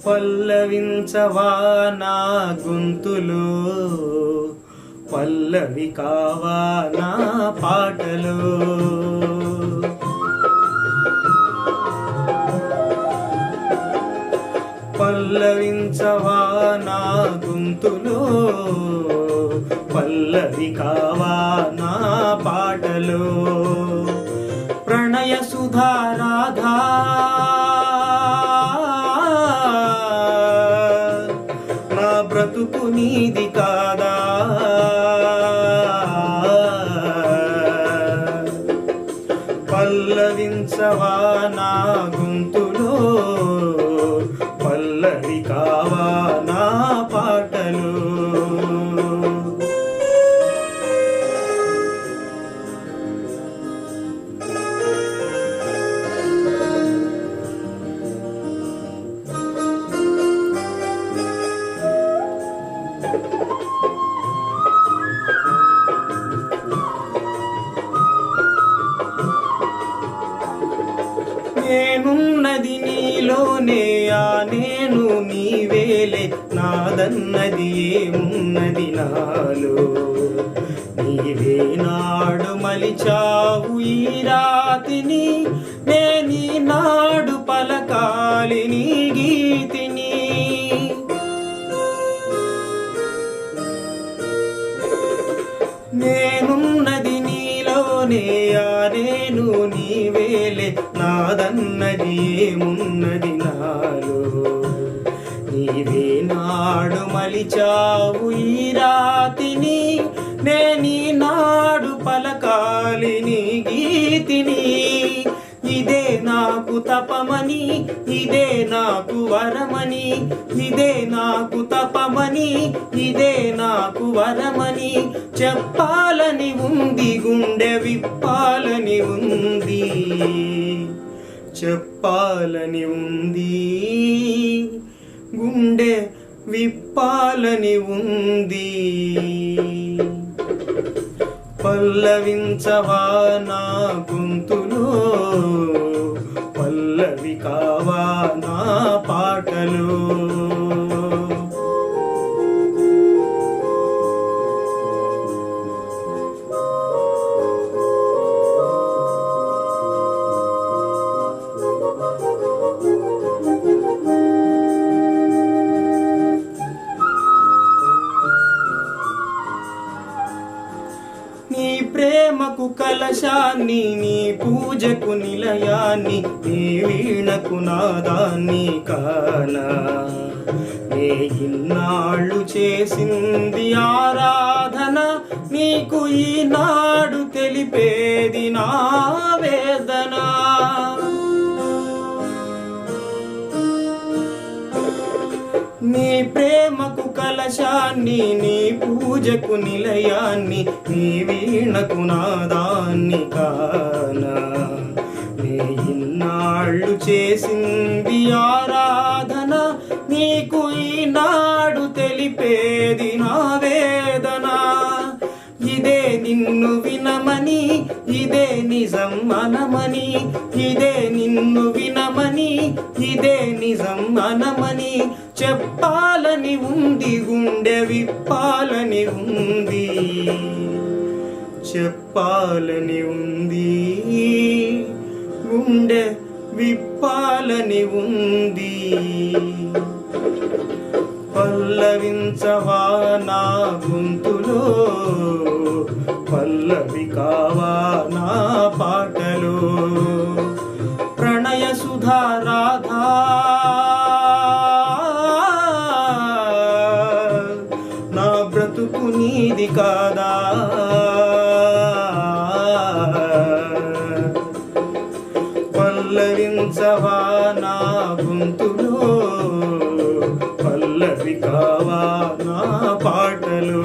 పల్లవించవా నా గొంతులో, పల్లవి కావా నా పాటలో. పల్లవించవా నా గొంతులో, పల్లవి కావా నా పాటలో. ప్రణయ సుధా రాధా నా బ్రతుకు నీది కాదా, పల్లవించవా నా గొంతులో, పల్లవి కావా నా పాటలు. నేనున్నది నీలోనే, ఆ నేను నీవేలే, నాదన్నది ఏమున్నది నాలో. నీవే నాడు మలిచావు ఈ రాతిని, నేనీ నాడు పలకాలి నీ గీతిని. నేనున్నది నీలోనే, ఆ నేను నీవేలే, నాదన్నది ఏమున్నది నాలో. నీవే నాడు మలిచావు ఈ రాతిని, నేనీ నాడు పలకాలి నీ గీతిని. ఇదే నాకు తపమని, ఇదే నాకు వరమని, ఇదే నాకు తపమని, ఇదే నాకు వరమని చెప్పాలని ఉంది, గుండె విప్పాలని ఉంది, చెప్పాలని ఉంది, గుండె విప్పాలని ఉంది. పల్లవించవా నా గొంతులో, పల్లవి కావా నా పాటలో. నీ ప్రేమకు కలశాన్ని, నీ పూజకు నిలయాన్ని, నీ వీణకు నాదాన్ని కానా. నే ఇన్నాళ్ళు చేసింది ఆరాధన, నీకు ఈనాడు తెలిపేది నా వేదన. నీ ప్రేమకు కలశాన్ని, నీ పూజకు నిలయాన్ని, నీ వీణకు నాదాన్ని కానా. నే ఇన్నాళ్ళు చేసింది ఆరాధన, నీకు ఈనాడు తెలిపేది నా వేదన. ఇదే నిన్ను వినమని, ఇదే నిజం అనమని, ఇదే నిన్ను వినమని, ఇదే నిజం అనమని చెప్పాలని ఉంది, గుండె విప్పాలని ఉంది, చెప్పాలని ఉంది, గుండె విప్పాలని ఉంది. పల్లవించవా నా గొంతులో, పల్లవి కావా నా పాటలో. ప్రణయ సుధా రాధా నా బ్రతుకు నీది కాదా, పల్లవించవా నా గొంతులో, పల్లవి కావా నా పాటలో.